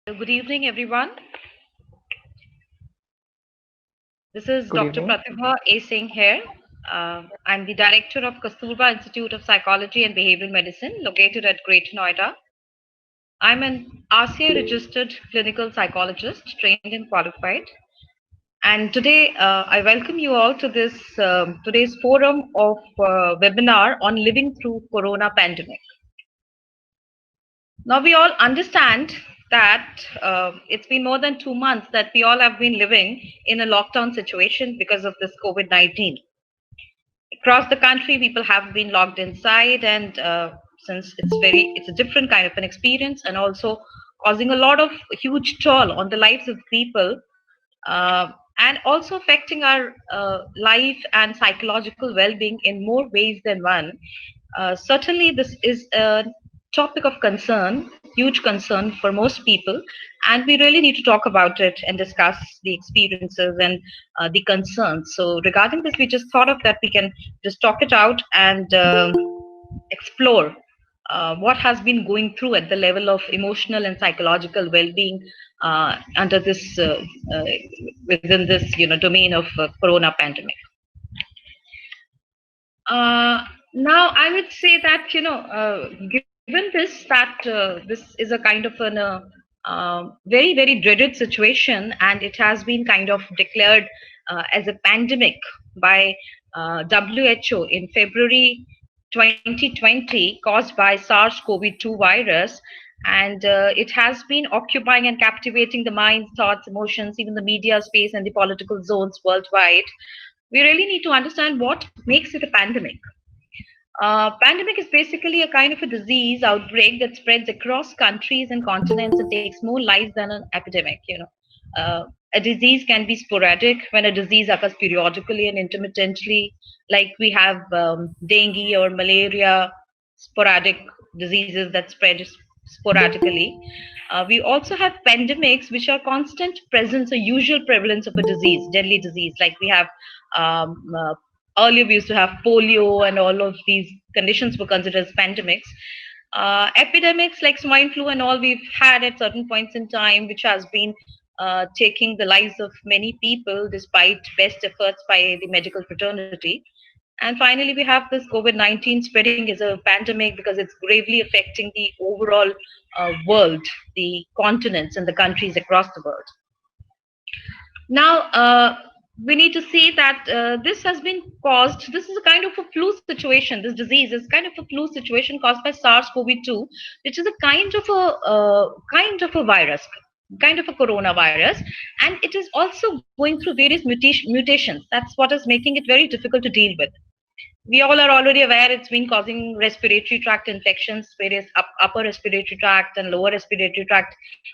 Good evening, everyone. This is Good Dr. evening. Pratibha A. Singh here. I'm the director of Kasturba Institute of Psychology and Behavioral Medicine, located at Greater Noida. I'm an RCA registered clinical psychologist, trained and qualified. And today, I welcome you all to this today's forum of webinar on living through Corona pandemic. Now we all understand that it's been more than 2 months that we all have been living in a lockdown situation because of this COVID-19. Across the country, people have been locked inside, and since it's a different kind of an experience, and also causing a lot of huge toll on the lives of people, and also affecting our life and psychological well-being in more ways than one. Certainly, this is a topic of concern, huge concern for most people, and we really need to talk about it and discuss the experiences and the concerns. So, regarding this, we just thought of that we can just talk it out and explore what has been going through at the level of emotional and psychological well-being under this within this domain of corona pandemic. Now, I would say that given this that this is a kind of an very dreaded situation, and it has been kind of declared as a pandemic by WHO in February 2020, caused by SARS-CoV-2 virus, and it has been occupying and captivating the minds, thoughts, emotions, even the media space and the political zones worldwide. We really need to understand what makes it a pandemic. Pandemic is basically a kind of a disease outbreak that spreads across countries and continents and takes more lives than an epidemic. A disease can be sporadic when a disease occurs periodically and intermittently, like we have dengue or malaria, sporadic diseases that spread sporadically. We also have pandemics, which are constant presence or usual prevalence of a disease, deadly disease, like we have um, uh, earlier we used to have polio, and all of these conditions were considered as pandemics. Epidemics like swine flu and all we've had at certain points in time, which has been taking the lives of many people despite best efforts by the medical fraternity. And finally, we have this COVID-19 spreading as a pandemic because it's gravely affecting the overall world, the continents, and the countries across the world. Now, we need to see that this has been caused, this is a kind of a flu situation. This disease is kind of a flu situation caused by SARS-CoV-2, which is a kind of a virus, kind of a coronavirus, and it is also going through various mutations. That's what is making it very difficult to deal with. We all are already aware it's been causing respiratory tract infections, various upper respiratory tract and lower respiratory tract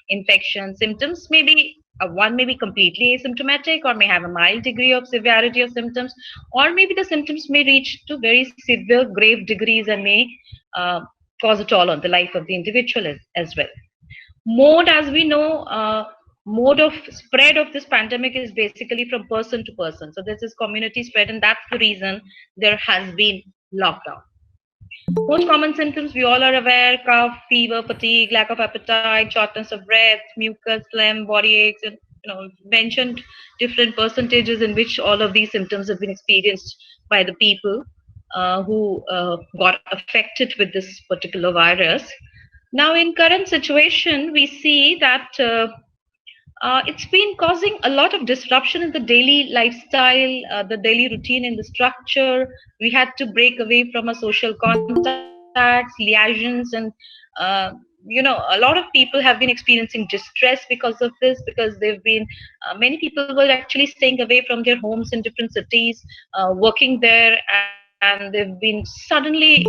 infection. Symptoms may be one may be completely asymptomatic or may have a mild degree of severity of symptoms, or maybe the symptoms may reach to very severe, grave degrees and may uh, cause a toll on the life of the individual as well. Mode, as we know, mode of spread of this pandemic is basically from person to person. So this is community spread, and that's the reason there has been lockdown. Most common symptoms we all are aware: cough, fever, fatigue, lack of appetite, shortness of breath, mucus, phlegm, body aches, and mentioned different percentages in which all of these symptoms have been experienced by the people who got affected with this particular virus. Now, in current situation, we see that it's been causing a lot of disruption in the daily lifestyle, the daily routine and the structure. We had to break away from our social contacts, liaisons, and uh, a lot of people have been experiencing distress because of this, because they've been many people were actually staying away from their homes in different cities, working there, and they've been suddenly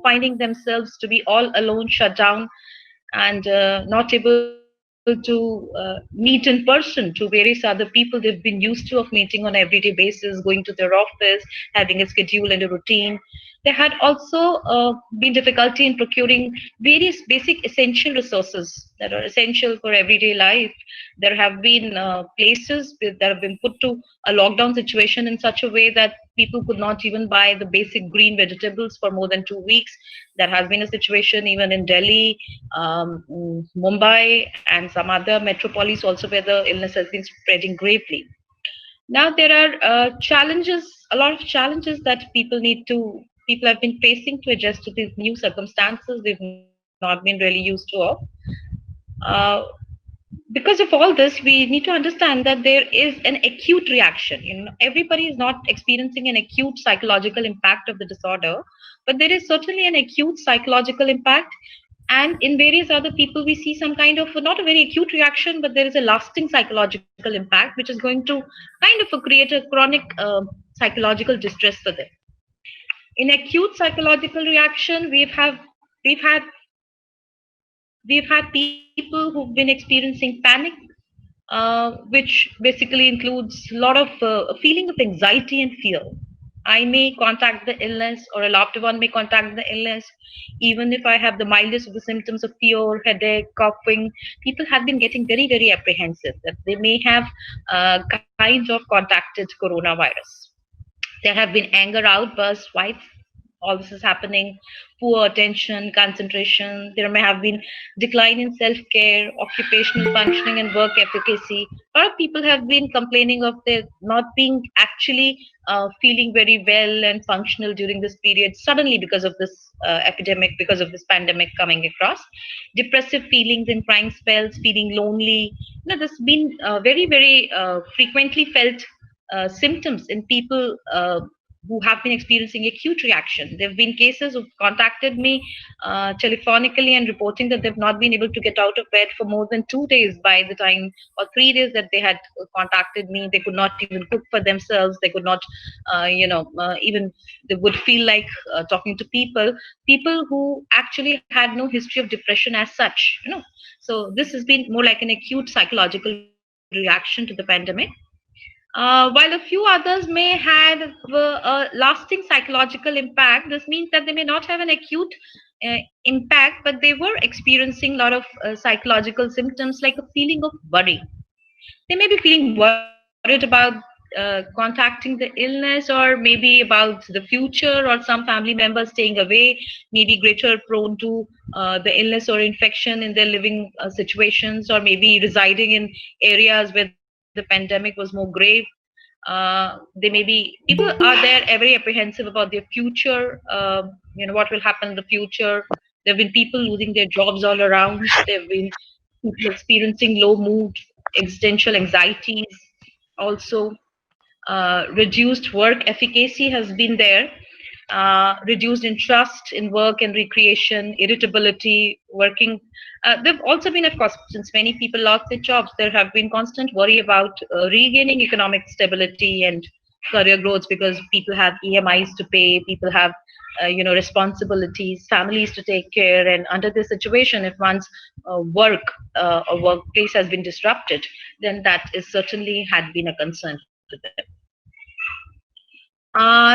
finding themselves to be all alone, shut down, and not able to meet in person to various other people they've been used to of meeting on everyday basis, going to their office, having a schedule and a routine. There had also been difficulty in procuring various basic essential resources that are essential for everyday life. There have been that have been put to a lockdown situation in such a way that people could not even buy the basic green vegetables for more than 2 weeks. There has been a situation even in Delhi, Mumbai, and some other metropolis also where the illness has been spreading gravely. Now there are challenges, a lot of challenges that people have been facing to adjust to these new circumstances they've not been really used to of. Uh, because of all this, we need to understand that there is an acute reaction. Everybody is not experiencing an acute psychological impact of the disorder, but there is certainly an acute psychological impact. And in various other people, we see some kind of not a very acute reaction, but there is a lasting psychological impact, which is going to kind of create a chronic psychological distress for them. In acute psychological reaction, we've had people who've been experiencing panic, which basically includes a lot of a feeling of anxiety and fear. I may contact the illness, or a loved one may contact the illness, even if I have the mildest of the symptoms of fear, headache, coughing. People have been getting very, very apprehensive that they may have kind of contacted coronavirus. There have been anger outbursts. Why all this is happening? Poor attention, concentration. There may have been decline in self-care, occupational functioning, and work efficacy. A lot of people have been complaining of their not being actually feeling very well and functional during this period suddenly because of this epidemic, because of this pandemic coming across. Depressive feelings and crying spells, feeling lonely. This has been very, very frequently felt symptoms in people who have been experiencing acute reaction. There have been cases who've contacted me telephonically and reporting that they've not been able to get out of bed for more than 2 days by the time, or 3 days that they had contacted me. They could not even cook for themselves. They could not, even they would feel like talking to people who actually had no history of depression as such. So this has been more like an acute psychological reaction to the pandemic. While a few others may have a lasting psychological impact, this means that they may not have an acute impact, but they were experiencing a lot of psychological symptoms like a feeling of worry. They may be feeling worried about contacting the illness, or maybe about the future, or some family members staying away, maybe greater prone to the illness or infection in their living situations, or maybe residing in areas where the pandemic was more grave. They may be People are there very apprehensive about their future. What will happen in the future. There have been people losing their jobs all around. There have been people experiencing low mood, existential anxieties. Also, reduced work efficacy has been there. Reduced interest in work and recreation, irritability, working. There have also been, of course, since many people lost their jobs, there have been constant worry about regaining economic stability and career growth, because people have EMIs to pay, people have responsibilities, families to take care, and under this situation, if one's work or workplace has been disrupted, then that is certainly had been a concern to them.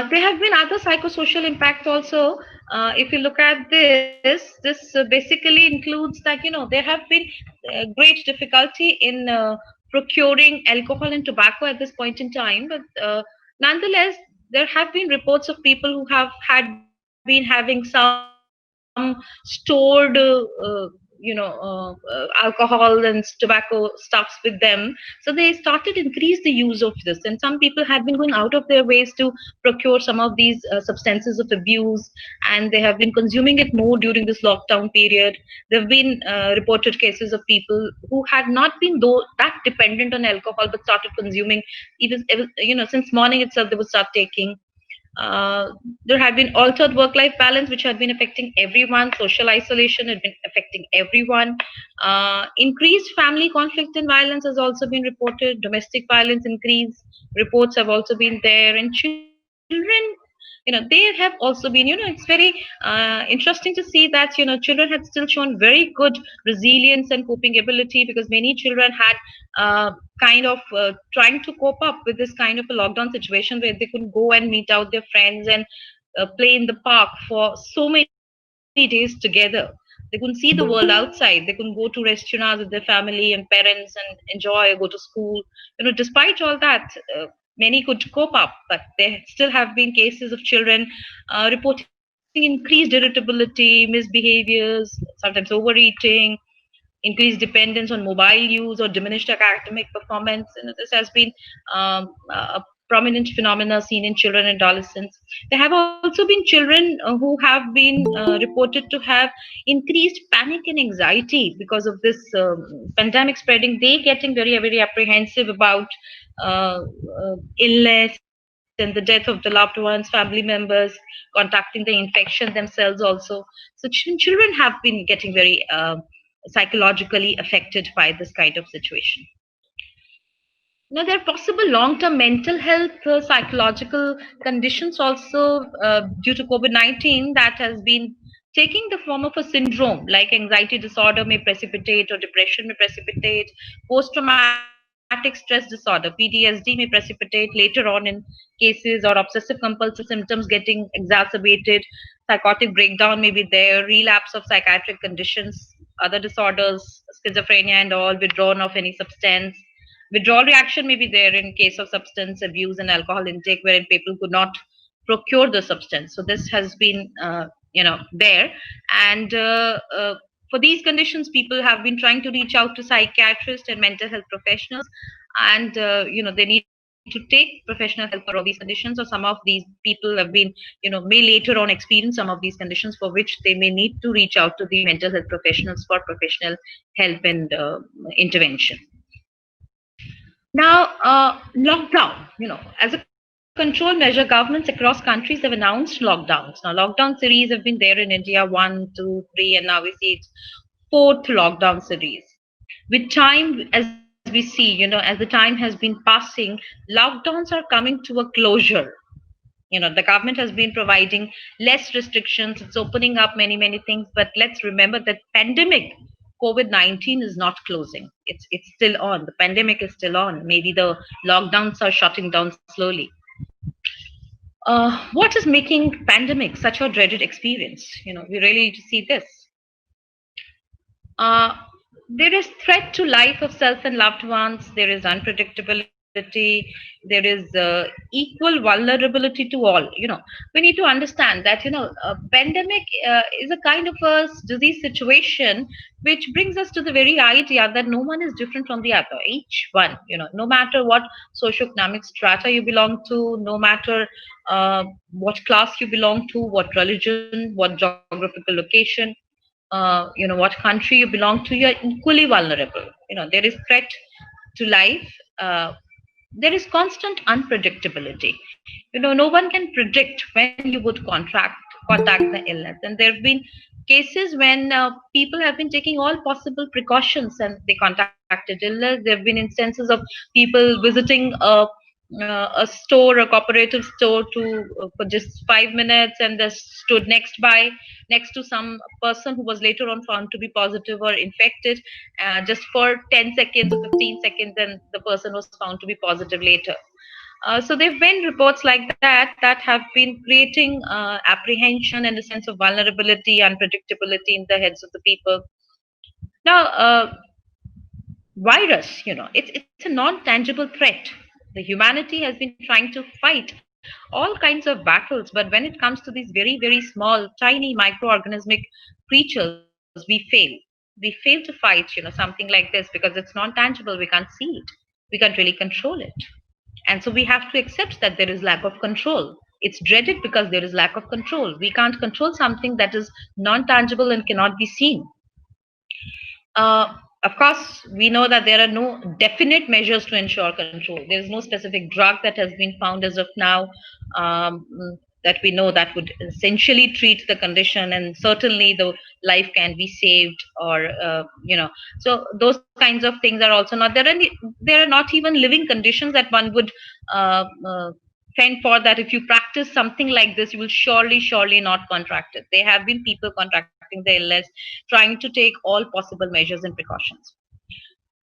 There have been other psychosocial impacts also. If you look at this basically includes that there have been great difficulty in procuring alcohol and tobacco at this point in time, but nonetheless, there have been reports of people who have had been having some stored alcohol and tobacco stuffs with them, so they started increase the use of this, and some people had been going out of their ways to procure some of these substances of abuse, and they have been consuming it more during this lockdown period. There have been reported cases of people who had not been though that dependent on alcohol, but started consuming even since morning itself they would start taking. There had been altered work-life balance, which had been affecting everyone. Social isolation had been affecting everyone. Increased family conflict and violence has also been reported. Domestic violence increase reports have also been there, and children, they have also been. It's very interesting to see that children had still shown very good resilience and coping ability, because many children had kind of trying to cope up with this kind of a lockdown situation where they couldn't go and meet out their friends, and play in the park for so many days together. They couldn't see the world outside. They couldn't go to restaurants with their family and parents and enjoy, go to school. Despite all that, many could cope up, but there still have been cases of children reporting increased irritability, misbehaviors, sometimes overeating, increased dependence on mobile use or diminished academic performance. This has been a prominent phenomena seen in children and adolescents. There have also been children who have been reported to have increased panic and anxiety because of this pandemic spreading. They getting very apprehensive about illness and the death of the loved ones, family members, contacting the infection themselves also. So children have been getting very psychologically affected by this kind of situation. Now, there are possible long term mental health psychological conditions also due to COVID 19 that has been taking the form of a syndrome like anxiety disorder may precipitate or depression may precipitate, post traumatic stress disorder PTSD may precipitate later on in cases, or obsessive compulsive symptoms getting exacerbated, psychotic breakdown may be there, relapse of psychiatric conditions, other disorders, schizophrenia and all, withdrawal of any substance. Withdrawal reaction may be there in case of substance abuse and alcohol intake, wherein people could not procure the substance. So this has been, there. And for these conditions, people have been trying to reach out to psychiatrists and mental health professionals, and they need to take professional help for all these conditions. Or some of these people have been, may later on experience some of these conditions for which they may need to reach out to the mental health professionals for professional help and intervention. Now, lockdown, as a control measure, governments across countries have announced lockdowns. Now, lockdown series have been there in India, one, two, three, and now we see it's fourth lockdown series. With time, as we see, as the time has been passing, lockdowns are coming to a closure. The government has been providing less restrictions, it's opening up many things, but let's remember that pandemic COVID-19 is not closing. It's still on. The pandemic is still on. Maybe the lockdowns are shutting down slowly. What is making pandemic such a dreaded experience? We really need to see this. Uh, there is threat to life of self and loved ones. There is unpredictability. There is equal vulnerability to all. We need to understand that pandemic is a kind of a disease situation which brings us to the very idea that no one is different from the other. Each one, no matter what socioeconomic strata you belong to, no matter what class you belong to, what religion, what geographical location, what country you belong to, you're equally vulnerable. There is threat to life. There is constant unpredictability. No one can predict when you would contact the illness, and there have been cases when people have been taking all possible precautions and they contacted illness. There have been instances of people visiting a store, a cooperative store, to for just 5 minutes, and they stood next to some person who was later on found to be positive or infected, just for 10 seconds or 15 seconds, and the person was found to be positive later. So there have been reports like that have been creating apprehension and a sense of vulnerability, unpredictability in the heads of the people. Now, virus, it's a non-tangible threat. The humanity has been trying to fight all kinds of battles, but when it comes to these very small, tiny microorganismic creatures, we fail to fight something like this because it's non-tangible. We can't see it, we can't really control it, and so we have to accept that there is lack of control. It's dreaded because there is lack of control. We can't control something that is non-tangible and cannot be seen. Of course, we know that there are no definite measures to ensure control. There is no specific drug that has been found as of now, that we know that would essentially treat the condition, and certainly the life can be saved, or so those kinds of things are also not there. And there are not even living conditions that one would fend for, that if you practice something like this, you will surely not contract it. There have been people contracting the illness, trying to take all possible measures and precautions.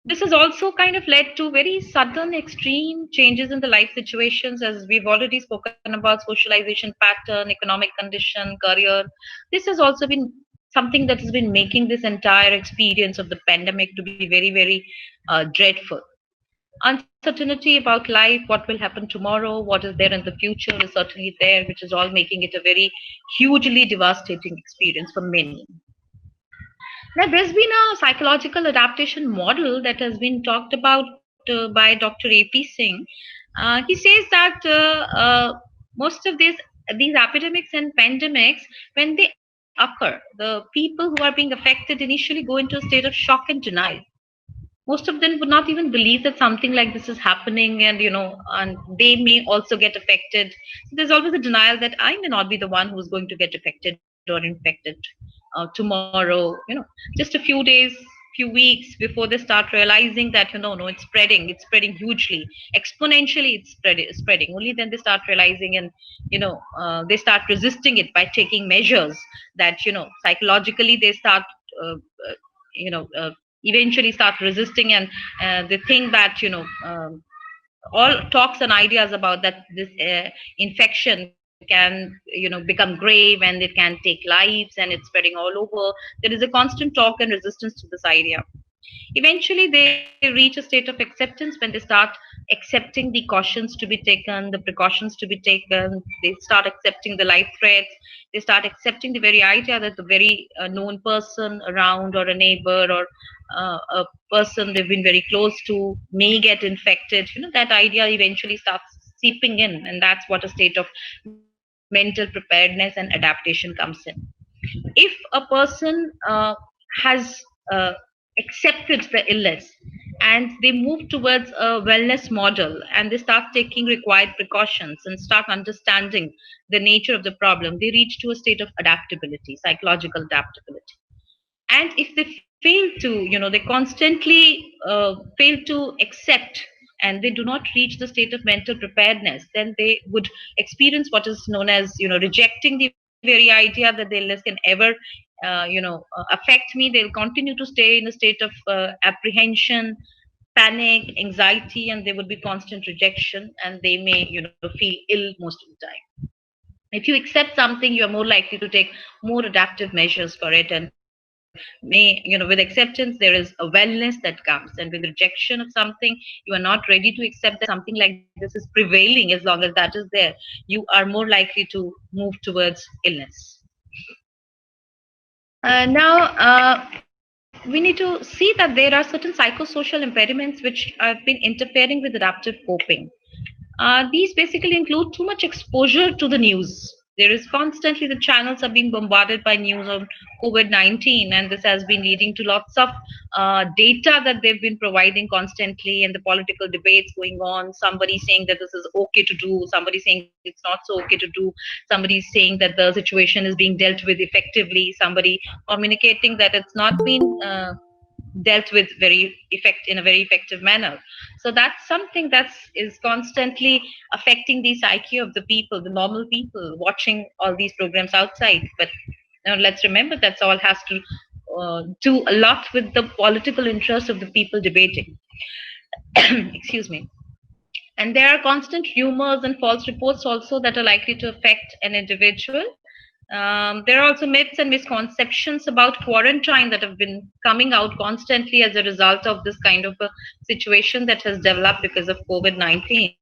This has also kind of led to very sudden, extreme changes in the life situations, as we've already spoken about socialization pattern, economic condition, career. This has also been something that has been making this entire experience of the pandemic to be very, very dreadful. Uncertainty about life, what will happen tomorrow, what is there in the future is certainly there, which is all making it a very hugely devastating experience for many. Now, there's been a psychological adaptation model that has been talked about by Dr. A.P. Singh. He says that most of these epidemics and pandemics, when they occur, the people who are being affected initially go into a state of shock and denial. Most of them would not even believe that something like this is happening, and and they may also get affected. So there's always a denial that I may not be the one who's going to get affected or infected tomorrow. Just a few days, few weeks before they start realizing that no, it's spreading hugely, exponentially, it's spreading. Only then they start realizing, and they start resisting it by taking measures that psychologically they start uh, uh, you know uh, eventually start resisting, and they think that all talks and ideas about that this infection can become grave, and it can take lives, and it's spreading all over. There is a constant talk and resistance to this idea. Eventually, they reach a state of acceptance when they start accepting the cautions to be taken, the precautions to be taken. They start accepting the life threats. They start accepting the very idea that the very known person around, or a neighbor, or a person they've been very close to may get infected. That idea eventually starts seeping in, and that's what a state of mental preparedness and adaptation comes in. If a person has accepted the illness, and they move towards a wellness model, and they start taking required precautions and start understanding the nature of the problem, they reach to a state of adaptability, psychological adaptability. And if they fail to, they constantly fail to accept, and they do not reach the state of mental preparedness, then they would experience what is known as rejecting the very idea that the illness can ever affect me. They'll continue to stay in a state of apprehension, panic, anxiety, and there would be constant rejection, and they may feel ill most of the time. If you accept something, you are more likely to take more adaptive measures for it, and with acceptance there is a wellness that comes, and with rejection of something, you are not ready to accept that something like this is prevailing. As long as that is there, you are more likely to move towards illness. Now, we need to see that there are certain psychosocial impediments which have been interfering with adaptive coping. These basically include too much exposure to the news. There is constantly, the channels are being bombarded by news on COVID-19, and this has been leading to lots of data that they've been providing constantly, and the political debates going on. Somebody saying that this is okay to do, somebody saying it's not so okay to do, somebody saying that the situation is being dealt with effectively, somebody communicating that it's not been dealt with in a very effective manner. So that's something that is constantly affecting the psyche of the people, the normal people watching all these programs outside. But now let's remember that's all has to do a lot with the political interest of the people debating. Excuse me. And there are constant rumors and false reports also that are likely to affect an individual. There are also myths and misconceptions about quarantine that have been coming out constantly as a result of this kind of a situation that has developed because of COVID-19.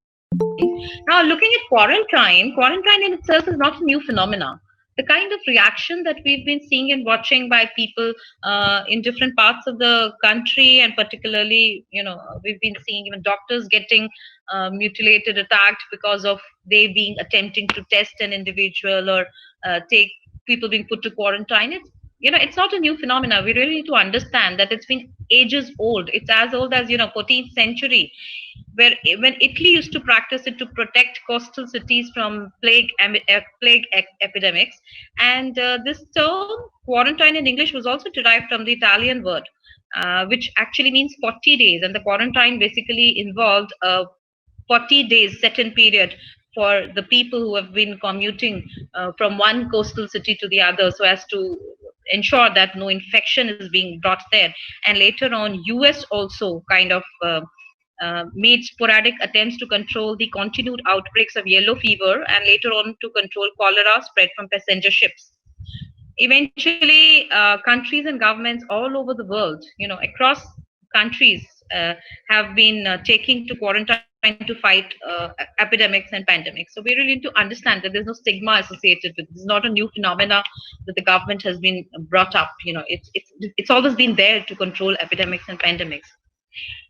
Now, looking at quarantine in itself is not a new phenomena. The kind of reaction that we've been seeing and watching by people in different parts of the country, and particularly, we've been seeing even doctors getting mutilated, attacked because of they being attempting to test an individual, or take people being put to quarantine. It's not a new phenomena. We really need to understand that it's been ages old. It's as old as 14th century, where when Italy used to practice it to protect coastal cities from epidemics. And this term quarantine in English was also derived from the Italian word, which actually means 40 days. And the quarantine basically involved a 40 days set in period for the people who have been commuting from one coastal city to the other, so as to ensure that no infection is being brought there. And later on, US also kind of made sporadic attempts to control the continued outbreaks of yellow fever, and later on to control cholera spread from passenger ships. Eventually, countries and governments all over the world, across countries, have been taking to quarantine to fight epidemics and pandemics. So we really need to understand that there's no stigma associated with this. It's not a new phenomena that the government has been brought up. It's always been there to control epidemics and pandemics.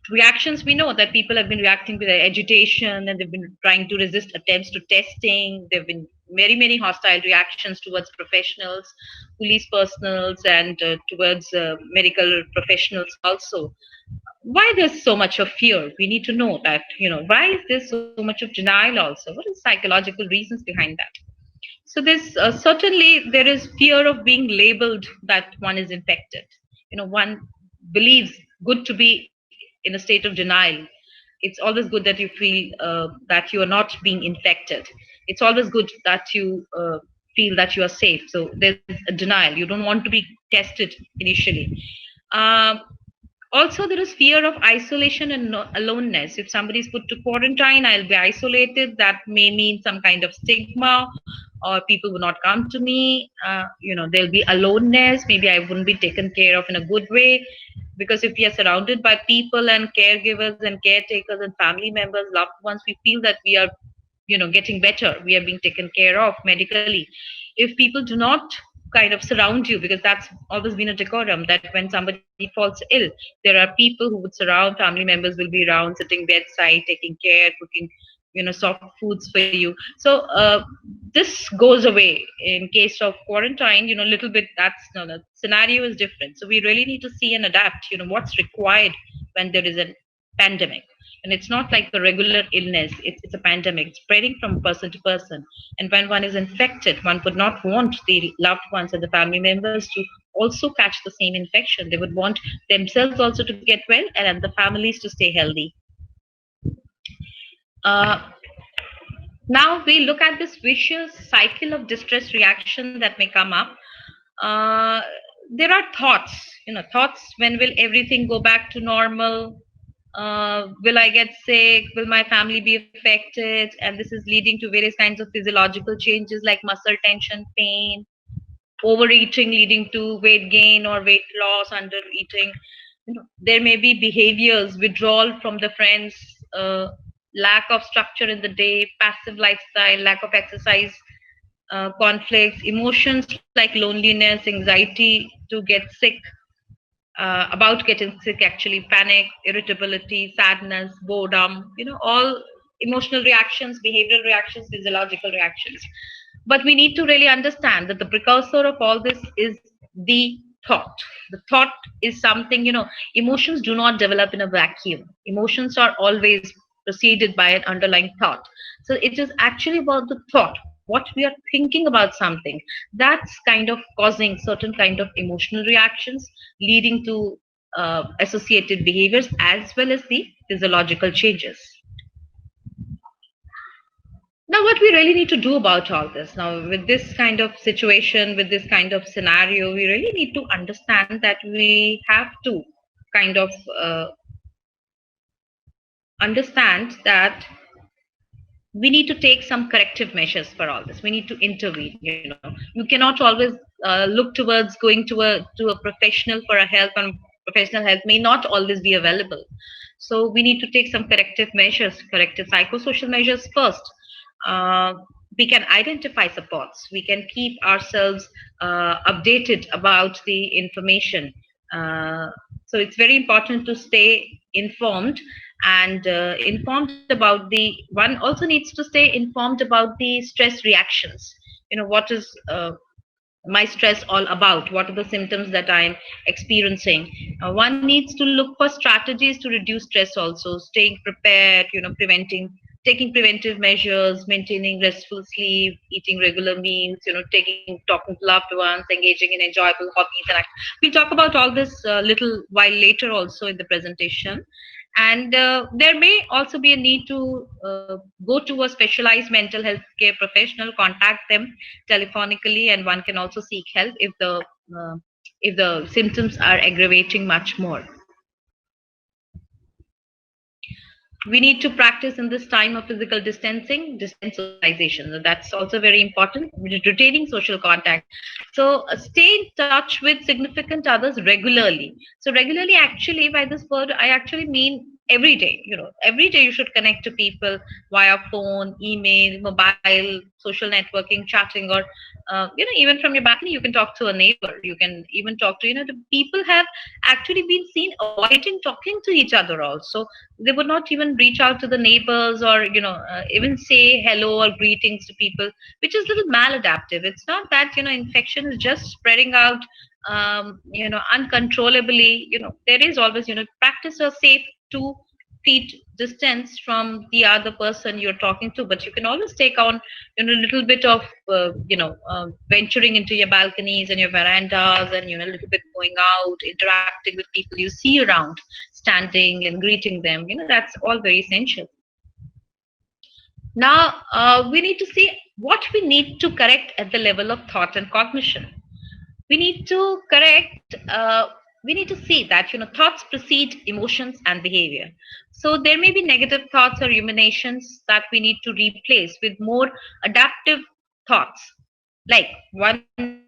Reactions, we know that people have been reacting with agitation, and they've been trying to resist attempts to testing. There have been many hostile reactions towards professionals, police personals, and towards medical professionals also. Why there's so much of fear? We need to know that, why is there so much of denial also? What is psychological reasons behind that? So there's certainly there is fear of being labeled that one is infected. One believes good to be in a state of denial. It's always good that you feel that you are not being infected. It's always good that you feel that you are safe. So there's a denial. You don't want to be tested initially. Um, Also, there is fear of isolation and aloneness. If somebody is put to quarantine, I'll be isolated. That may mean some kind of stigma, or people will not come to me. There'll be aloneness. Maybe I wouldn't be taken care of in a good way, because if we are surrounded by people and caregivers and caretakers and family members, loved ones, we feel that we are, getting better. We are being taken care of medically. If people do not kind of surround you, because that's always been a decorum, that when somebody falls ill, there are people who would surround, family members will be around, sitting bedside, taking care, cooking, soft foods for you. So this goes away in case of quarantine. Little bit, that's no, the scenario is different. So we really need to see and adapt, what's required when there is a pandemic. And it's not like a regular illness, it's a pandemic. It's spreading from person to person. And when one is infected, one would not want the loved ones and the family members to also catch the same infection. They would want themselves also to get well, and the families to stay healthy. Uh, Now we look at this vicious cycle of distress reaction that may come up. Uh, there are thoughts, thoughts: when will everything go back to normal? Will I get sick? Will my family be affected? And this is leading to various kinds of physiological changes like muscle tension, pain, overeating leading to weight gain or weight loss, under eating. There may be behaviors: withdrawal from the friends, lack of structure in the day, passive lifestyle, lack of exercise, conflicts, emotions like loneliness, anxiety to get sick, about getting sick, actually panic, irritability, sadness, boredom, all emotional reactions, behavioral reactions, physiological reactions. But we need to really understand that the precursor of all this is the thought. The thought is something, emotions do not develop in a vacuum. Emotions are always preceded by an underlying thought. So it is actually about the thought, what we are thinking about something, that's kind of causing certain kind of emotional reactions, leading to associated behaviors as well as the physiological changes. Now, what we really need to do about all this, now with this kind of situation, with this kind of scenario, we really need to understand that we have to kind of understand that we need to take some corrective measures for all this. We need to intervene. You cannot always look towards going to a professional for a help, and professional help may not always be available. So we need to take some corrective measures, corrective psychosocial measures first. uh, we can identify supports. We can keep ourselves updated about the information. uh, so it's very important to stay informed, and informed about the one also needs to stay informed about the stress reactions. What is my stress all about? What are the symptoms that I'm experiencing? One needs to look for strategies to reduce stress also, staying prepared, taking preventive measures, maintaining restful sleep, eating regular meals, talking to loved ones, engaging in enjoyable hobbies. And we'll talk about all this a little while later also in the presentation. And there may also be a need to go to a specialized mental health care professional, contact them telephonically, and one can also seek help if the if the symptoms are aggravating much more. We need to practice in this time of physical distancing, distance socialization. So that's also very important. Retaining social contact. So stay in touch with significant others regularly. So regularly, actually, by this word, I actually mean every day. Every day you should connect to people via phone, email, mobile, social networking, chatting, or even from your balcony, you can talk to a neighbor. You can even talk to the people have actually been seen avoiding talking to each other also. They would not even reach out to the neighbors, or even say hello or greetings to people, which is a little maladaptive. It's not that infection is just spreading out uncontrollably. There is always practice a safe 2 feet distance from the other person you're talking to, but you can always take on a little bit of venturing into your balconies and your verandas, and a little bit going out, interacting with people you see around, standing and greeting them. That's all very essential. Now, we need to see what we need to correct at the level of thought and cognition. We need to correct, we need to see that thoughts precede emotions and behavior. So there may be negative thoughts or ruminations that we need to replace with more adaptive thoughts. Like, one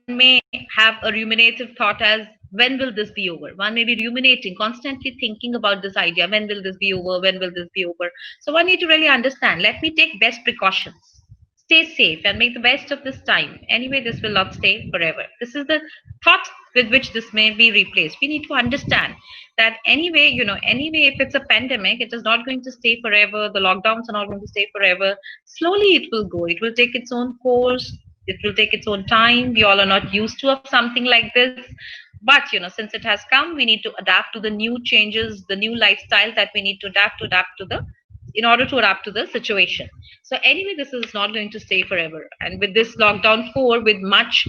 may have a ruminative thought as, when will this be over? One may be ruminating, constantly thinking about this idea, when will this be over, when will this be over? So one need to really understand, let me take best precautions, stay safe, and make the best of this time. Anyway, this will not stay forever. This is the thought with which this may be replaced. We need to understand that anyway, if it's a pandemic, it is not going to stay forever. The lockdowns are not going to stay forever. Slowly it will go. It will take its own course. It will take its own time. We all are not used to of something like this. But since it has come, we need to adapt to the new changes, the new lifestyle that we need to adapt to the in order to adapt to the situation. So anyway, this is not going to stay forever. And with this lockdown 4, with much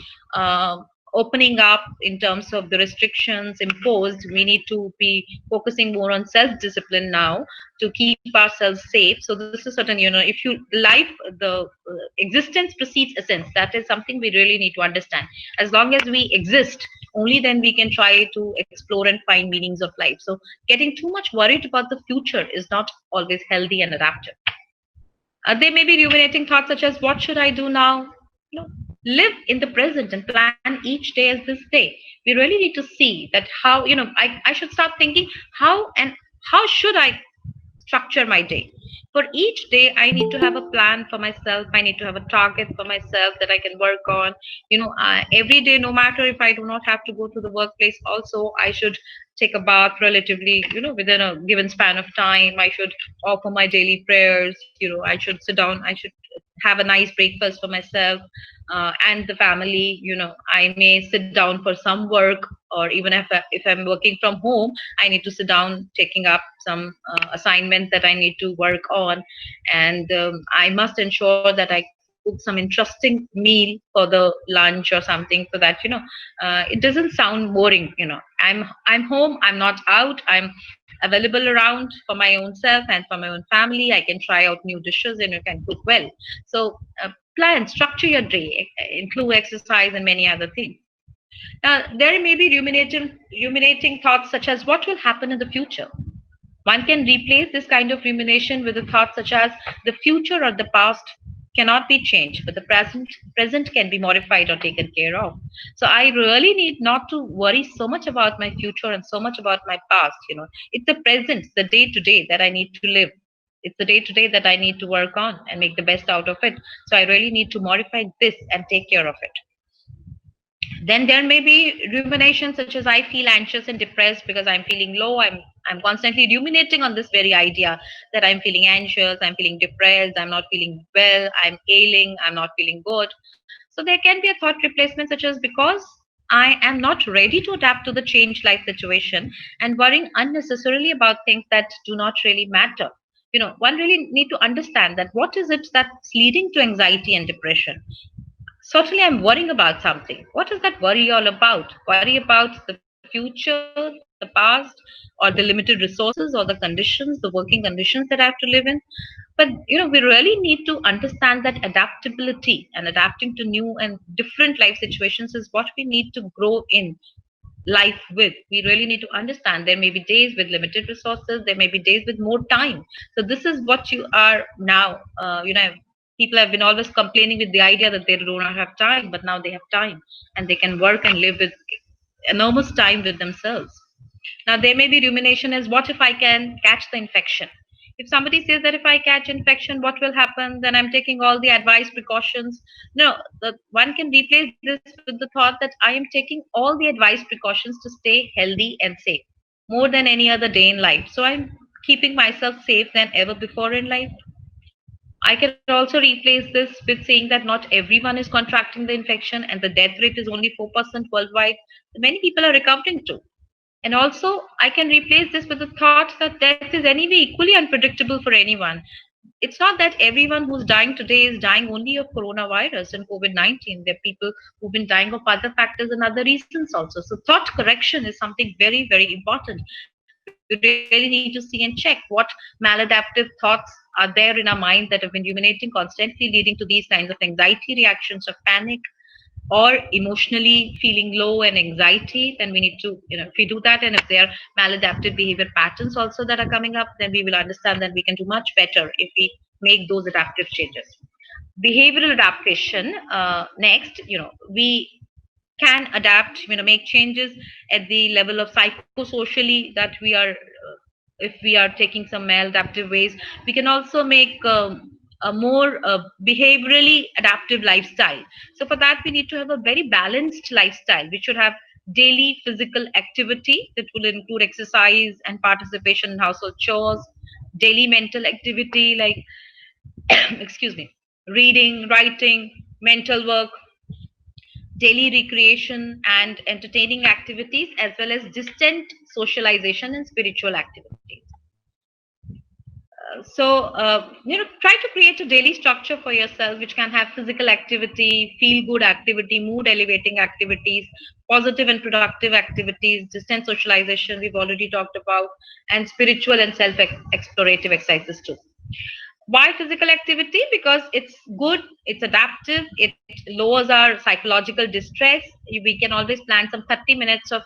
opening up in terms of the restrictions imposed, we need to be focusing more on self-discipline now to keep ourselves safe. So this is certain, if you life, the existence precedes essence. That is something we really need to understand. As long as we exist, only then we can try to explore and find meanings of life. So getting too much worried about the future is not always healthy and adaptive. They may be ruminating thoughts such as, what should I do now? You know, live in the present and plan each day as this day. We really need to see that how, I should start thinking how should I structure my day. For each day, I need to have a plan for myself. I need to have a target for myself that I can work on. Every day, no matter if I do not have to go to the workplace, also, I should take a bath relatively, within a given span of time. I should offer my daily prayers. I should sit down. I should have a nice breakfast for myself and the family. I may sit down for some work, or even if I'm working from home, I need to sit down taking up some assignment that I need to work on. And I must ensure that I cook some interesting meal for the lunch or something, so that it doesn't sound boring. I'm home, I'm not out, I'm available around for my own self and for my own family. I can try out new dishes and you can cook well. So plan, structure your day, include exercise and many other things. There may be ruminating thoughts such as, what will happen in the future? One can replace this kind of rumination with a thought such as, the future or the past cannot be changed, but the present can be modified or taken care of. So I really need not to worry so much about my future and so much about my past. It's the present, the day to day that I need to live. It's the day to day that I need to work on and make the best out of it. So I really need to modify this and take care of it. Then there may be ruminations such as, I feel anxious and depressed because I'm feeling low. I'm constantly ruminating on this very idea that I'm feeling anxious, I'm feeling depressed, I'm not feeling well, I'm ailing, I'm not feeling good. So there can be a thought replacement such as, because I am not ready to adapt to the changed life situation, and worrying unnecessarily about things that do not really matter. One really need to understand that what is it that's leading to anxiety and depression. Certainly, I'm worrying about something. What is that worry all about? Worry about the future, the past, or the limited resources, or the conditions, the working conditions that I have to live in. But we really need to understand that adaptability and adapting to new and different life situations is what we need to grow in. life with. We really need to understand there may be days with limited resources, there may be days with more time. So this is what you are now. People have been always complaining with the idea that they do not have time, but now they have time and they can work and live with enormous time with themselves. Now, there may be rumination as what if I can catch the infection? If somebody says that if I catch infection, what will happen? Then I'm taking all the advice precautions. No, one can replace this with the thought that I am taking all the advice precautions to stay healthy and safe more than any other day in life. So I'm keeping myself safe than ever before in life. I can also replace this with saying that not everyone is contracting the infection and the death rate is only 4% worldwide. Many people are recovering too. And also, I can replace this with the thought that death is anyway equally unpredictable for anyone. It's not that everyone who's dying today is dying only of coronavirus and COVID 19. There are people who've been dying of other factors and other reasons also. So, thought correction is something very, very important. We really need to see and check what maladaptive thoughts are there in our mind that have been ruminating constantly, leading to these kinds of anxiety reactions of panic or emotionally feeling low and anxiety. Then we need to, if we do that, and if there are maladaptive behavior patterns also that are coming up, then we will understand that we can do much better if we make those adaptive changes. Behavioral adaptation, next, we can adapt, make changes at the level of psychosocially that we are, if we are taking some maladaptive ways. We can also make a more behaviorally adaptive lifestyle. So for that, we need to have a very balanced lifestyle. We should have daily physical activity that will include exercise and participation in household chores, daily mental activity like, excuse me, reading, writing, mental work, daily recreation and entertaining activities, as well as distant socialization and spiritual activities. Try to create a daily structure for yourself, which can have physical activity, feel good activity, mood elevating activities, positive and productive activities, distant socialization, we've already talked about, and spiritual and self explorative exercises too. Why physical activity? Because it's good, it's adaptive, it lowers our psychological distress. We can always plan some 30 minutes of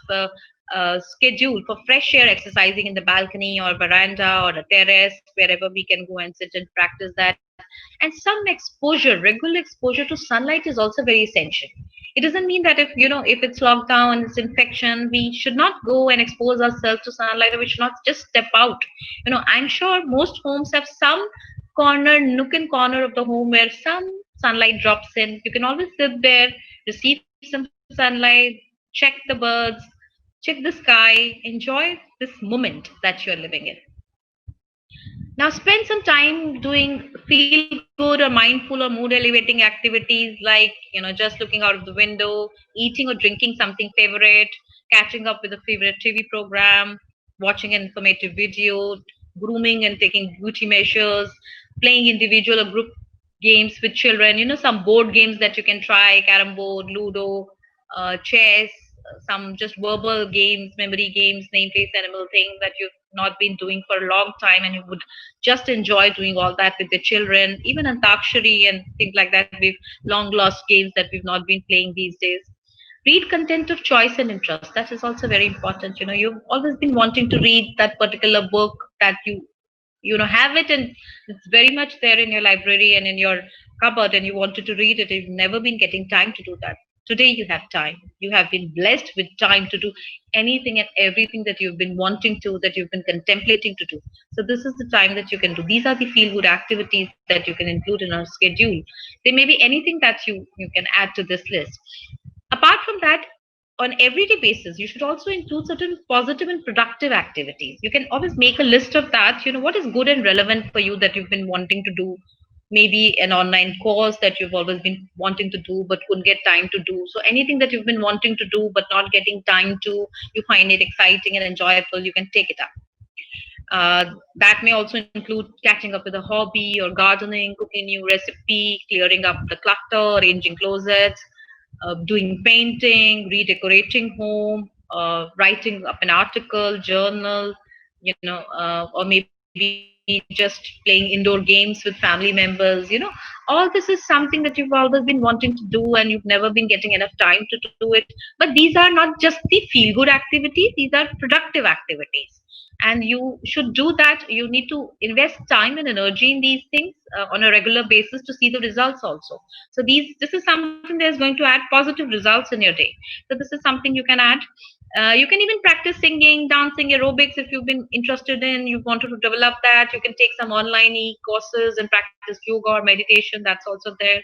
schedule for fresh air exercising in the balcony or veranda or a terrace, wherever we can go and sit and practice that. And some exposure, regular exposure to sunlight is also very essential. It doesn't mean that if it's lockdown, it's infection, we should not go and expose ourselves to sunlight, or we should not just step out. I'm sure most homes have some corner, nook and corner of the home where some sunlight drops in. You can always sit there, receive some sunlight, check the birds, check the sky, enjoy this moment that you're living in. Now, spend some time doing feel good or mindful or mood elevating activities like, just looking out of the window, eating or drinking something favorite, catching up with a favorite TV program, watching an informative video, grooming and taking beauty measures, playing individual or group games with children, some board games that you can try, carom board, ludo, chess, some just verbal games, memory games, name, face, animal things that you've not been doing for a long time, and you would just enjoy doing all that with the children, even Antakshari and things like that. We've long lost games that we've not been playing these days. Read content of choice and interest. That is also very important. You've always been wanting to read that particular book that have it, and it's very much there in your library and in your cupboard, and you wanted to read it. You've never been getting time to do that. Today you have time. You have been blessed with time to do anything and everything that you've been wanting to, that you've been contemplating to do. So this is the time that you can do. These are the feel good activities that you can include in our schedule. There may be anything that you can add to this list. Apart from that, on everyday basis, you should also include certain positive and productive activities. You can always make a list of that. What is good and relevant for you that you've been wanting to do? Maybe an online course that you've always been wanting to do but couldn't get time to do. So anything that you've been wanting to do but not getting time to, you find it exciting and enjoyable, you can take it up. That may also include catching up with a hobby or gardening, cooking new recipe, clearing up the clutter, arranging closets, doing painting, redecorating home, writing up an article, journal, or maybe maybe just playing indoor games with family members. All this is something that you've always been wanting to do and you've never been getting enough time to do it. But these are not just the feel good activities, these are productive activities. And you should do that. You need to invest time and energy in these things on a regular basis to see the results also. So this is something that is going to add positive results in your day. So this is something you can add. You can even practice singing, dancing, aerobics if you've been interested in, you wanted to develop that. You can take some online courses and practice yoga or meditation. That's also there.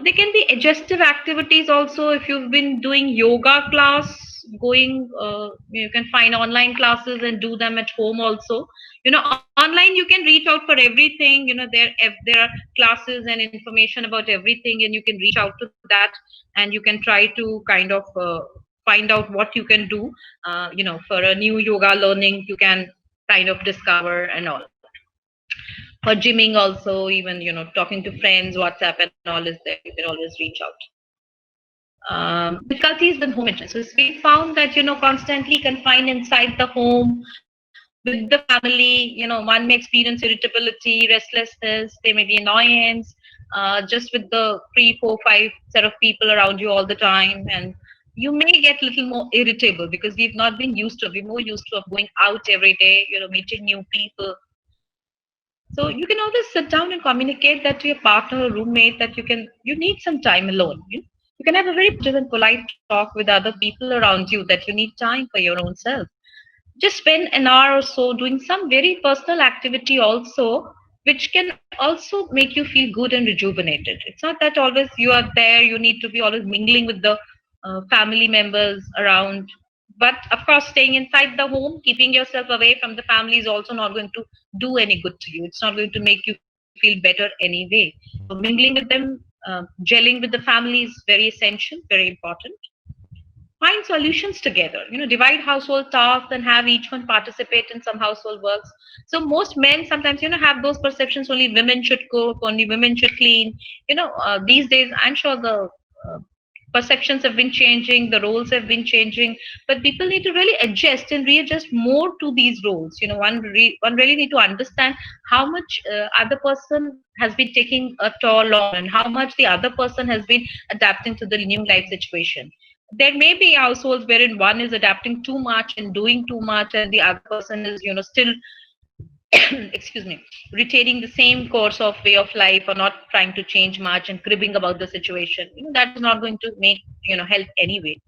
There can be adjustive activities also if you've been doing yoga class, going, you can find online classes and do them at home also. Online you can reach out for everything. There are classes and information about everything, and you can reach out to that and you can try to kind of find out what you can do. For a new yoga learning, you can kind of discover and all. For gymming also, even talking to friends, WhatsApp and all is there, you can always reach out. Difficulties with home interest. So it's been found that constantly confined inside the home with the family, one may experience irritability, restlessness, there may be annoyance, just with the 3, 4, 5 set of people around you all the time, and you may get a little more irritable because we've not been used to. We're more used to of going out every day, meeting new people. So you can always sit down and communicate that to your partner or roommate that you need some time alone. You can have a very positive and polite talk with other people around you that you need time for your own self. Just spend an hour or so doing some very personal activity also, which can also make you feel good and rejuvenated. It's not that always you are there, you need to be always mingling with the family members around. But of course, staying inside the home, keeping yourself away from the family is also not going to do any good to you. It's not going to make you feel better anyway. So mingling with them, gelling with the family is very essential, very important. Find solutions together. Divide household tasks and have each one participate in some household works. So most men sometimes have those perceptions, only women should cook, only women should clean. These days I'm sure the perceptions have been changing, the roles have been changing, but people need to really adjust and readjust more to these roles. One really need to understand how much other person has been taking a toll on, and how much the other person has been adapting to the new life situation. There may be households wherein one is adapting too much and doing too much, and the other person is still excuse me, retaining the same course of way of life, or not trying to change much and cribbing about the situation. That is not going to make help anyway.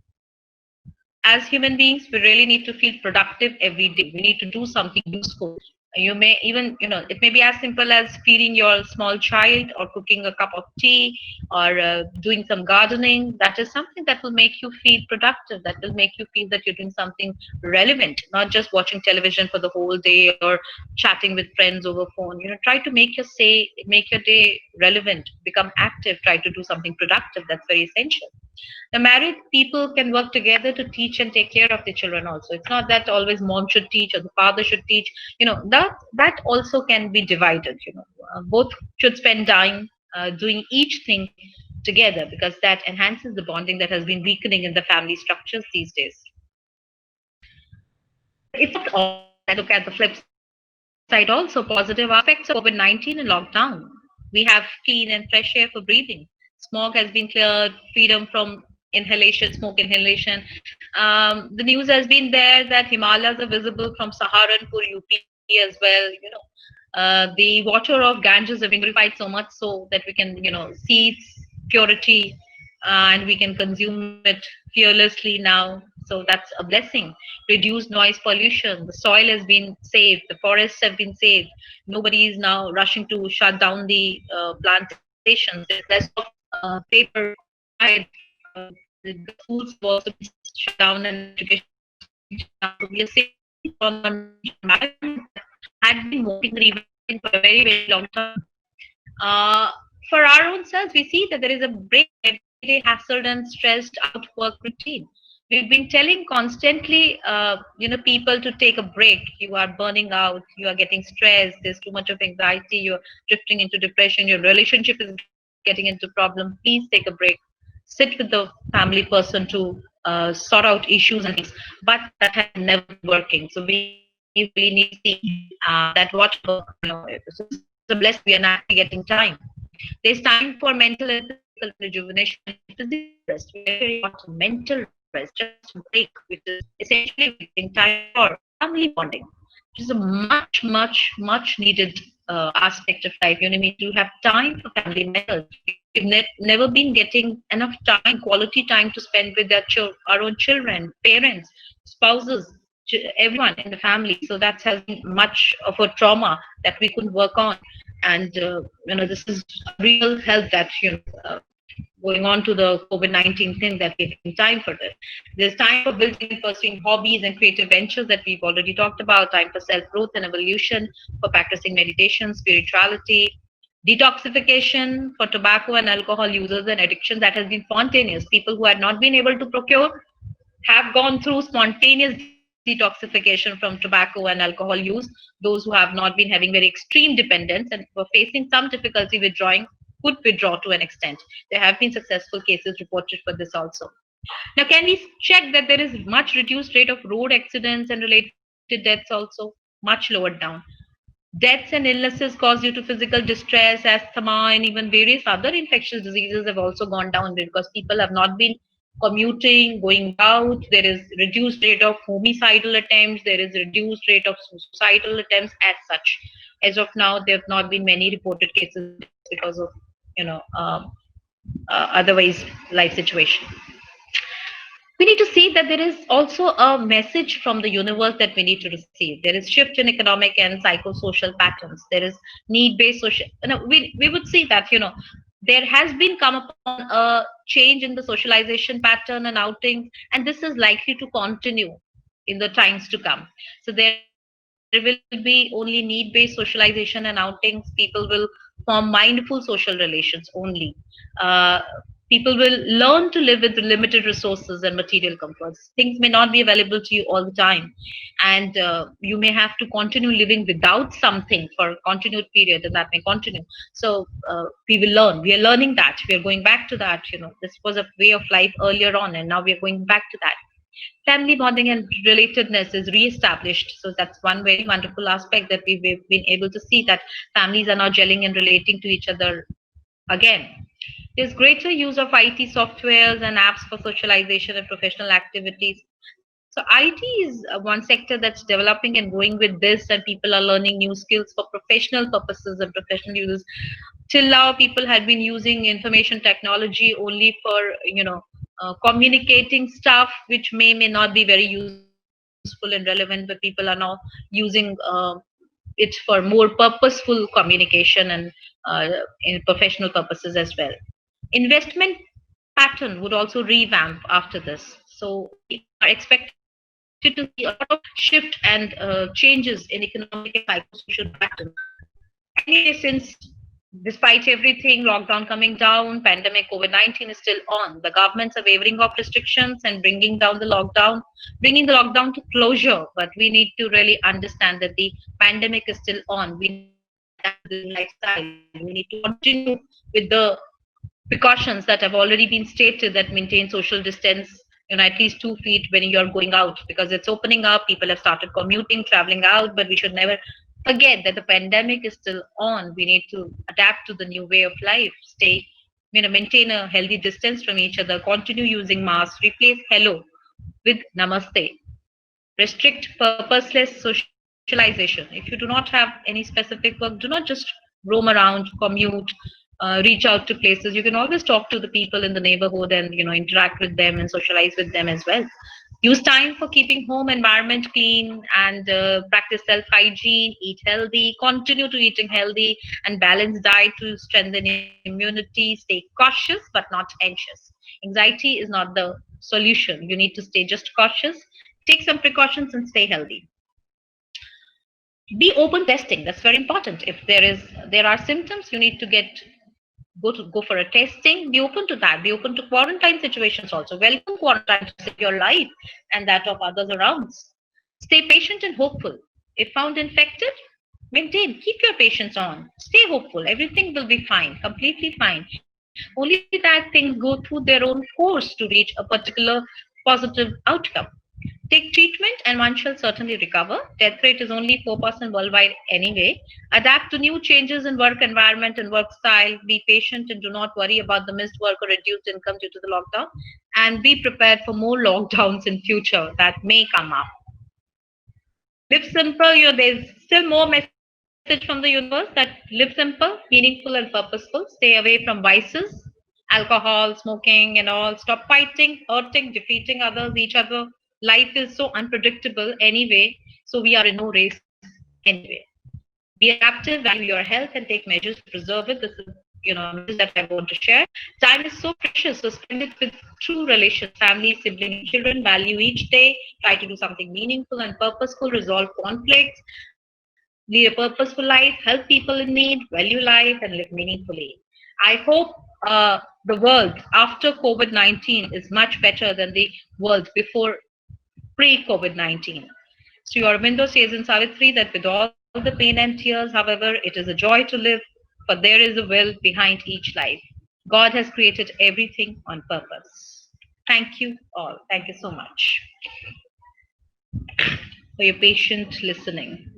As human beings, we really need to feel productive every day. We need to do something useful. You may even, it may be as simple as feeding your small child, or cooking a cup of tea, or doing some gardening. That is something that will make you feel productive, that will make you feel that you're doing something relevant, not just watching television for the whole day or chatting with friends over phone. Try to make your day relevant, become active, try to do something productive. That's very essential. The married people can work together to teach and take care of the children also. It's not that always mom should teach or the father should teach. That also can be divided. Both should spend time doing each thing together, because that enhances the bonding that has been weakening in the family structures these days. But it's not all bad. Look at the flip side also. Positive effects of COVID-19 and lockdown. We have clean and fresh air for breathing. Smog has been cleared, freedom from inhalation, smoke inhalation. The news has been there that Himalayas are visible from Saharanpur, UP as well. The water of Ganges have been purified so much so that we can, see its purity, and we can consume it fearlessly now. So that's a blessing. Reduced noise pollution. The soil has been saved. The forests have been saved. Nobody is now rushing to shut down the plantations. There's less of paper required. The schools have also been shut down and education has been shut down. So we are saving on environment that had been wanting reviving for a very, very long time. Uh, for our own selves, we see that there is a break in everyday hassled and stressed out work routine. We've been telling constantly, people to take a break. You are burning out. You are getting stressed. There's too much of anxiety. You're drifting into depression. Your relationship is getting into problem. Please take a break. Sit with the family person to sort out issues and things. But that has never been working. So we need to we really need to see that whatever, so this is a blessing. We are naturally getting time. There's time for mental and physical rejuvenation and physical rest. Very, very important. Mental rest, just a break, which is essentially we're getting time for family bonding, which is a much, much, much needed aspect of life. You need to have time for family members. We've never been getting enough time, quality time to spend with our own children, parents, spouses, everyone in the family. So that has been much of a trauma that we couldn't work on. And this is a real health that going on to the COVID-19 thing, that we're getting time for this. There's time for building and pursuing hobbies and creative ventures that we've already talked about. Time for self-growth and evolution, for practicing meditation, spirituality, detoxification for tobacco and alcohol users and addiction that has been spontaneous. People who had not been able to procure have gone through spontaneous detoxification from tobacco and alcohol use. Those who have not been having very extreme dependence and were facing some difficulty withdrawing could withdraw to an extent. There have been successful cases reported for this also. Now, can we check that there is much reduced rate of road accidents and related deaths also? Much lower down. Deaths and illnesses caused due to physical distress, asthma, and even various other infectious diseases have also gone down because people have not been commuting, going out. There is reduced rate of homicidal attempts. There is reduced rate of suicidal attempts as such. As of now, there have not been many reported cases of deaths because of otherwise life situation. We need to see that there is also a message from the universe that we need to receive. There is shift in economic and psychosocial patterns. There is need-based social. We would see that there has been come upon a change in the socialization pattern and outing, and this is likely to continue in the times to come. So there will be only need-based socialization and outings. People will form mindful social relations only. People will learn to live with limited resources and material comforts. Things may not be available to you all the time, and you may have to continue living without something for a continued period, and that may continue. So we will learn. We are learning that. We are going back to that. This was a way of life earlier on, and now we are going back to that. Family bonding and relatedness is re-established. So that's one very wonderful aspect that we've been able to see, that families are now gelling and relating to each other again. There's greater use of IT softwares and apps for socialization and professional activities. So IT is one sector that's developing and growing with this, and people are learning new skills for professional purposes and professional uses. Till now, people had been using information technology only for communicating stuff, which may not be very useful and relevant, but people are now using it for more purposeful communication and in professional purposes as well. Investment pattern would also revamp after this. So we are expected to see a lot of shift and changes in economic and psychosocial patterns. Anyway, since despite everything, lockdown coming down, pandemic COVID-19 is still on. The governments are wavering off restrictions and bringing the lockdown to closure. But we need to really understand that the pandemic is still on. We need to adapt to the lifestyle. We need to continue with the precautions that have already been stated, that maintain social distance, at least 2 feet when you're going out, because it's opening up. People have started commuting, traveling out, but we should never forget that the pandemic is still on. We need to adapt to the new way of life, maintain a healthy distance from each other, continue using masks, replace hello with namaste, restrict purposeless socialization. If you do not have any specific work, do not just roam around, commute, reach out to places. You can always talk to the people in the neighborhood and interact with them and socialize with them as well. Use time for keeping home environment clean and practice self hygiene. Eat healthy, continue to eating healthy and balanced diet to strengthen immunity. Stay cautious but not anxious. Anxiety is not the solution. You need to stay just cautious, take some precautions, and stay healthy. Be open to testing. That's very important. If there are symptoms, you need to go for a testing. Be open to that. Be open to quarantine situations also. Welcome quarantine to save your life and that of others around. Stay patient and hopeful. If found infected, maintain. Keep your patience on. Stay hopeful. Everything will be fine. Completely fine. Only that things go through their own course to reach a particular positive outcome. Take treatment and one shall certainly recover. Death rate is only 4% worldwide anyway. Adapt to new changes in work environment and work style. Be patient and do not worry about the missed work or reduced income due to the lockdown. And be prepared for more lockdowns in future that may come up. Live simple, there's still more message from the universe that live simple, meaningful and purposeful. Stay away from vices, alcohol, smoking and all. Stop fighting, hurting, defeating others, each other. Life is so unpredictable anyway, so we are in no race anyway. Be adaptive, value your health and take measures to preserve it. This is a message that I want to share. Time is so precious, so spend it with true relations, family, siblings, and children. Value each day. Try to do something meaningful and purposeful. Resolve conflicts. Lead a purposeful life. Help people in need. Value life and live meaningfully. I hope the world after COVID-19 is much better than the world before pre-COVID-19. Sri Aurobindo says in Savitri that with all the pain and tears, however, it is a joy to live, for there is a will behind each life. God has created everything on purpose. Thank you all. Thank you so much for your patient listening.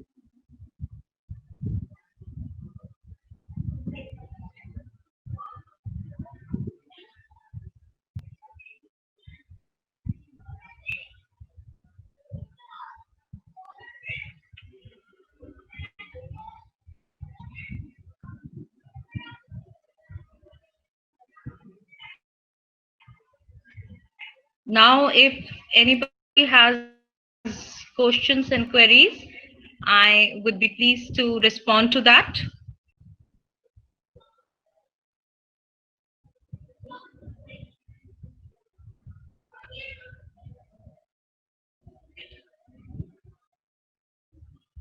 Now, if anybody has questions and queries, I would be pleased to respond to that.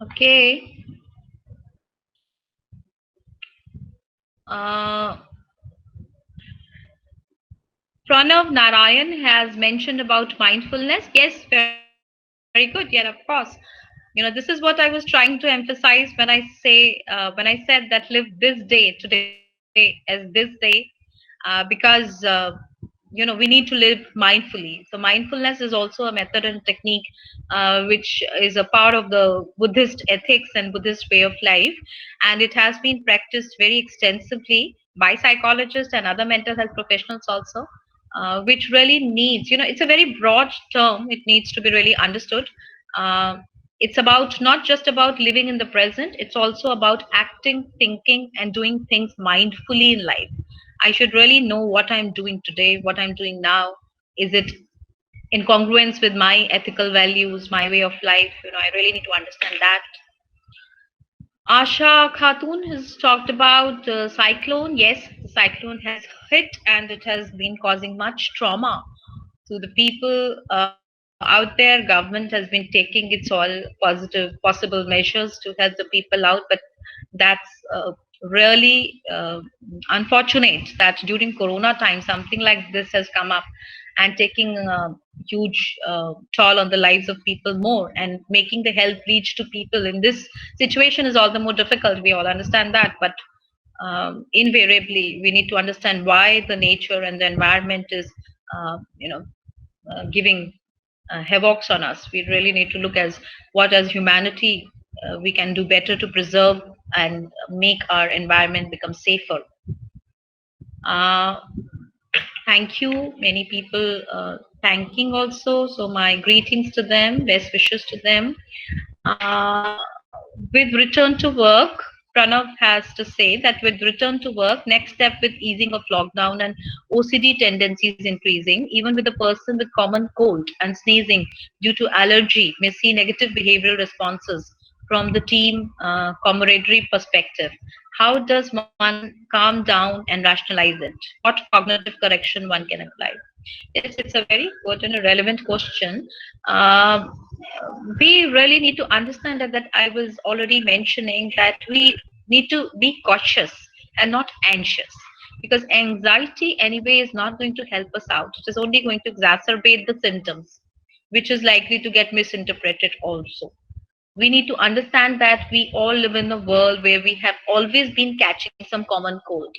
Okay. Uh, Pranav Narayan has mentioned about mindfulness. Yes, very good. Yeah, of course. This is what I was trying to emphasize when I said that live this day today as this day, because we need to live mindfully. So mindfulness is also a method and technique which is a part of the Buddhist ethics and Buddhist way of life, and it has been practiced very extensively by psychologists and other mental health professionals also, which really needs, it's a very broad term. It needs to be really understood. Uh, it's about not just about living in the present. It's also about acting, thinking, and doing things mindfully in life. I should really know what I'm doing today, what I'm doing now. Is it in congruence with my ethical values, my way of life? I really need to understand that. Asha Khatun has talked about the cyclone. Yes, the cyclone has hit and it has been causing much trauma to the people out there. Government has been taking its all positive possible measures to help the people out, but that's really unfortunate that during Corona time something like this has come up and taking a huge toll on the lives of people more, and making the help reach to people in this situation is all the more difficult. We all understand that, but invariably we need to understand why the nature and the environment is giving havocs on us. We really need to look as what as humanity we can do better to preserve and make our environment become safer. Uh, Thank you. Many people thanking also. So my greetings to them, best wishes to them. Uh, with return to work, Pranav has to say that with return to work, next step with easing of lockdown and OCD tendencies increasing, even with a person with common cold and sneezing due to allergy may see negative behavioral responses from the team camaraderie perspective. How does one calm down and rationalize it? What cognitive correction one can apply? Yes, it's a very good and a relevant question. Um, we really need to understand that I was already mentioning that we need to be cautious and not anxious, because anxiety anyway is not going to help us out. It is only going to exacerbate the symptoms, which is likely to get misinterpreted also. We need to understand that we all live in a world where we have always been catching some common cold.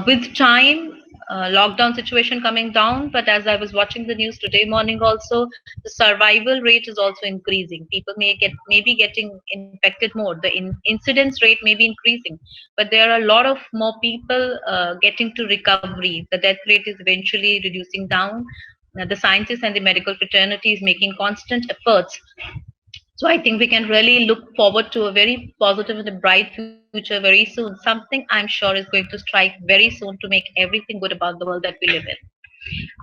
With time, lockdown situation coming down, but as I was watching the news today morning also, the survival rate is also increasing. People maybe getting infected more. The incidence rate may be increasing, but there are a lot of more people getting to recovery. The death rate is eventually reducing down. The scientists and the medical fraternity is making constant efforts, so I think we can really look forward to a very positive and a bright future very soon. Something I'm sure is going to strike very soon to make everything good about the world that we live in.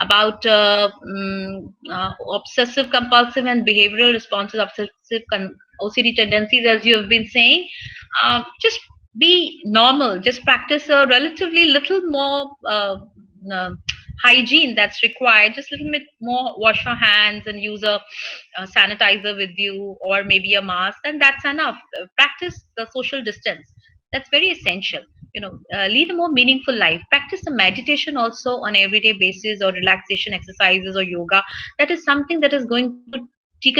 About obsessive compulsive and behavioral responses, OCD tendencies, as you have been saying, just be normal. Just practice a relatively little more uh, hygiene that's required. Just a little bit more. Wash your hands and use a sanitizer with you, or maybe a mask, and that's enough. Practice the social distance. That's very essential. Lead a more meaningful life. Practice some meditation also on everyday basis, or relaxation exercises, or yoga. That is something that is going to keep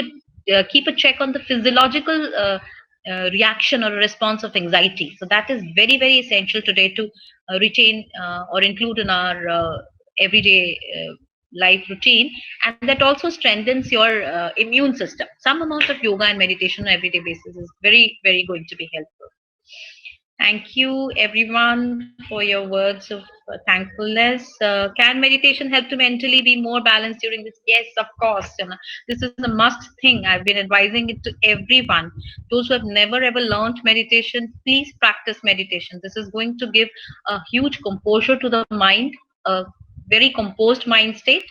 a check on the physiological reaction or response of anxiety. So that is very, very essential today to retain or include in our everyday life routine, and that also strengthens your immune system. Some amount of yoga and meditation on everyday basis is very, very going to be helpful. Thank you, everyone, for your words of thankfulness. Can meditation help to mentally be more balanced during this? Yes, of course. This is a must thing. I've been advising it to everyone. Those who have never ever learned meditation, please practice meditation. This is going to give a huge composure to the mind, a very composed mind state,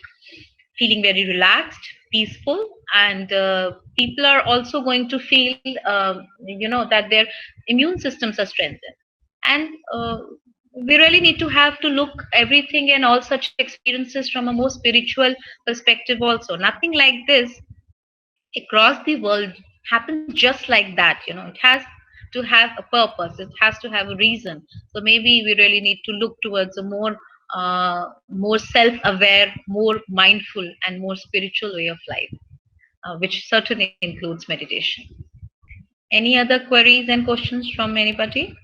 feeling very relaxed, peaceful, and people are also going to feel, that their immune systems are strengthened. And we really need to have to look everything and all such experiences from a more spiritual perspective also. Nothing like this across the world happens just like that. It has to have a purpose, it has to have a reason. So maybe we really need to look towards a more self-aware, more mindful, and more spiritual way of life, which certainly includes meditation. Any other queries and questions from anybody?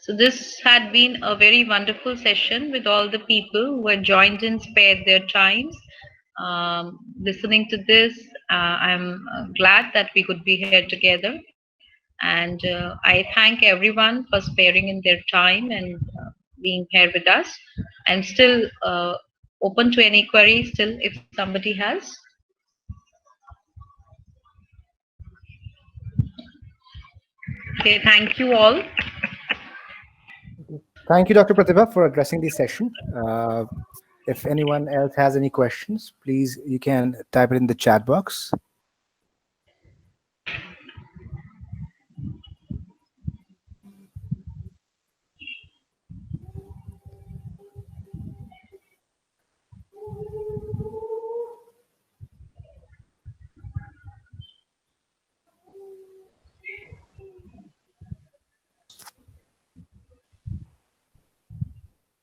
So this had been a very wonderful session with all the people who had joined in, spared their times, listening to this. I'm glad that we could be here together, and I thank everyone for sparing in their time and being here with us. I'm still open to any queries still if somebody has. Okay, thank you all. Thank you, Dr. Pratibha, for addressing the session. If anyone else has any questions, please, you can type it in the chat box.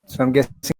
So I'm guessing